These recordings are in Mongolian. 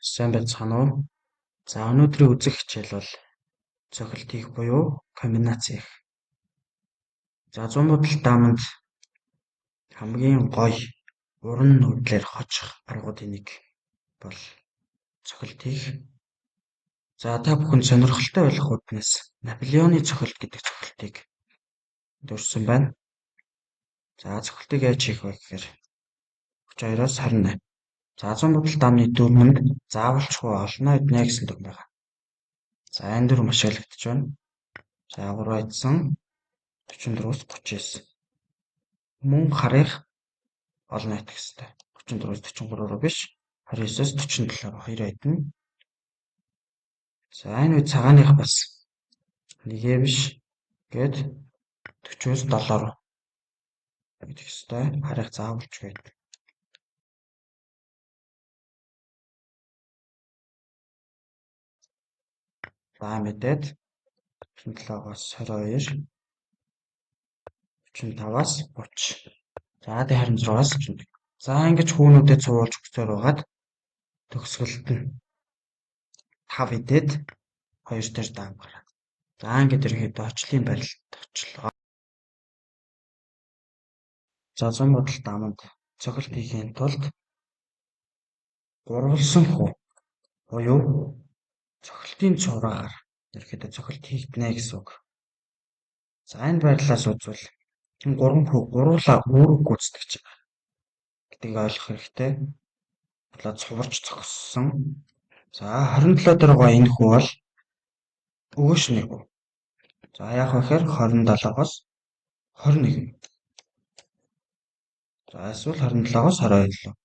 Сайн байцгаана уу? За өнөөдрийн үзэх хичээл бол цохилт хийх буюу комбинац хийх. За 100 бодол дааманд хамгийн гоё уран нүдлээр хожих аргуудын нэг бол цохилт хийх. За та бүхэн сонирхолтой байх үднээс Наполеоны цохилт гэдэг цохилтыг дурсан байна. За цохилтыг яаж хийх вэ гэхээр 32-оос 28. За 100 бодол даамны дөрмөнд заавалчгүй олно эднэ гэсэн дүгнэлт байна. За энэ дөрөв маш ялгдаж байна. За 3 айдсан 44-өөс 39. Мөн харих олно идэх хэвээр. 34-өөс 43 руу биш. 29-оос 47 руу 2 айдна. За энэ үед цагааных бас нэгэ биш гээд 40-өөс 7 руу идэх хэвээр. Харих заавалч байдаг. За мэдээд 47-оос 22, 45-аас 30. За 26-аас 31. За ингэж хүүнүүдэд цуулж өгсөөр байгаад төгсгөлт нь 5 идээд 2 дээр даам гараад. За ингэж ерөнхийдөө очлын барилт очлоо. За 100 бодол дааманд цохилт хийхийн тулд гурвалсан хүү буюу цохилтын цувраагаар ерөнхийдөө цохилт хийгднэ гэсэн үг. За энэ байдлаас үзвэл энэ гурван хүү гурвуулаа үүрэг гүйцэтгэж байгаа гэдгийг ойлгох хэрэгтэй. Бодлоо цуварч зогссон. За 27 дээр байгаа энэ хүү бол өгөөш нэг хүү. За яах вэ гэхээр 27-оос 21. За эсвэл 27-оос 22 руу.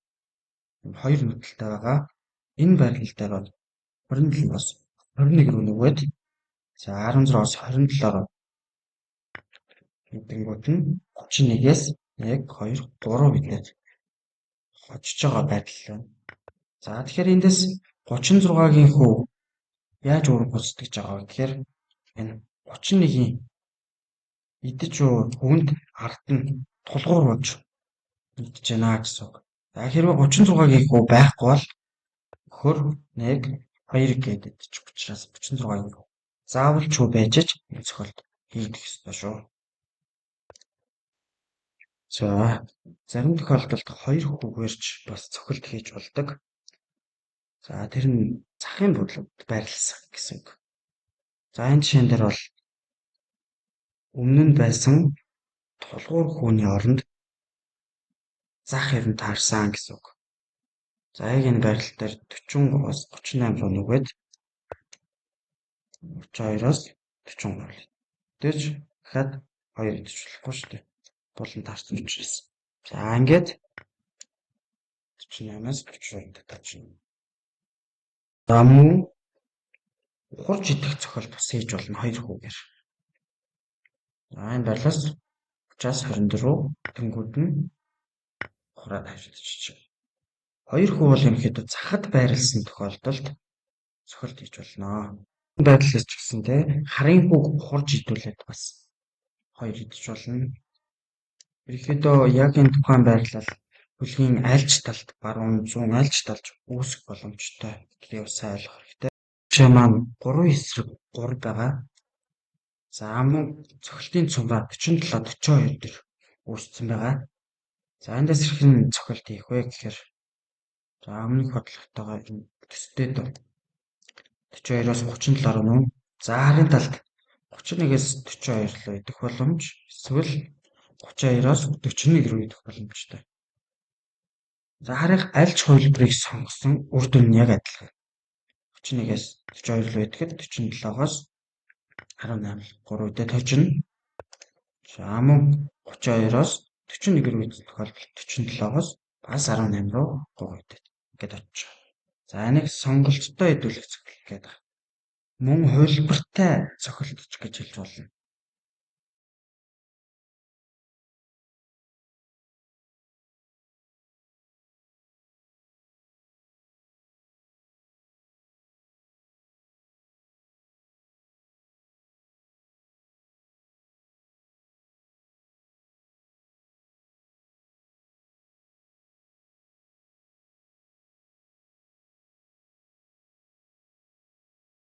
Хоёр нүдэлтэй байгаа. Энэ байрлал дээр бол 27-оос 21 рүү нөгөөд за 16-оос 27 руу нэгдэнгүүт нь 31-ээс 1 2 3 гэдэг хочж байгаа байдал байна. За тэгэхээр эндээс 36-гийн хүү яаж үүрэг гүйцэтгэж байгаа вэ гэхээр энэ 31-ийн идэж уу хүнд ард нь тулгуур болж идэж байна гэсэн үг. За хэрвээ 36-гийн хүү байхгүй бол өхөр 1 2 гэдэг идчих учраас 36-гийн хүү заавал ч хүү байж ч энэ цохилт хийгдэх ёстой шүү. За зарим тохиолдолд 2 хүүгээрч бас цохилт хийж болдог. За тэр нь захын бодлогод байрласан гэсэн үг. За энэ жишээн дээр бол өмнө нь байсан тулгуур хүүний оронд зах хэрэг таарсан гэсэн үг. За яг энэ байрлал дээр 43-аас 38 руу нөгөөд 32-оос 43 руу. Тэгж дахиад 2 идэж болохгүй шүү дээ. Болон таарсан учраас. За ингээд 48-аас 42 татчихна. За мөн ухарж идэх цохилт бас хийж болно 2 хүүгээр. За энэ байдлаас 30-аас 24 тэнгууд нь ухраад ажиллаж. 2 хүү бол ерөнхийдөө захад байрласан тохиолдолд цохилт хийж болно. Энэ байдлаас ч гэсэнтэй харын хүүг ухарж идүүлээд бас 2 идэж болно. Ерөнхийдөө яг энэ тухайн байрлал бүлгийн альж талд баруун зүүн альж талд үүсэх боломжтой. Гэдгийг сайн ойлгох хэрэгтэй. Жишээ маань 3 эсрэг 3 байгаа. За мөн цохилтын цувраа 47 42 дээр үүссэн байгаа. За эндээс хэрхэн цохилт хийх вэ гэхээр за өмнөх бодлоготойгоо төстэй дөө 42-оос 37 руу нүүн. За харын талд 31-ээс 42 руу идэх боломж эсвэл 32-оос 41 рүү идэх боломжтой. За харих аль ч хувилбарыг сонгосон үр дүн нь яг адилхан. 31-ээс 42 руу идэхэд 47-оос 18 3 үедээ тожино. За мөн 32-оос 41 рүү идэх тохиолдолд 47-оос бас 18 руу 3 үедээ ингээд очиж. За энийг сонголттой идүүлэх цохилт гэдэг. Мөн хувилбартай цохилтч гэж хэлж болно.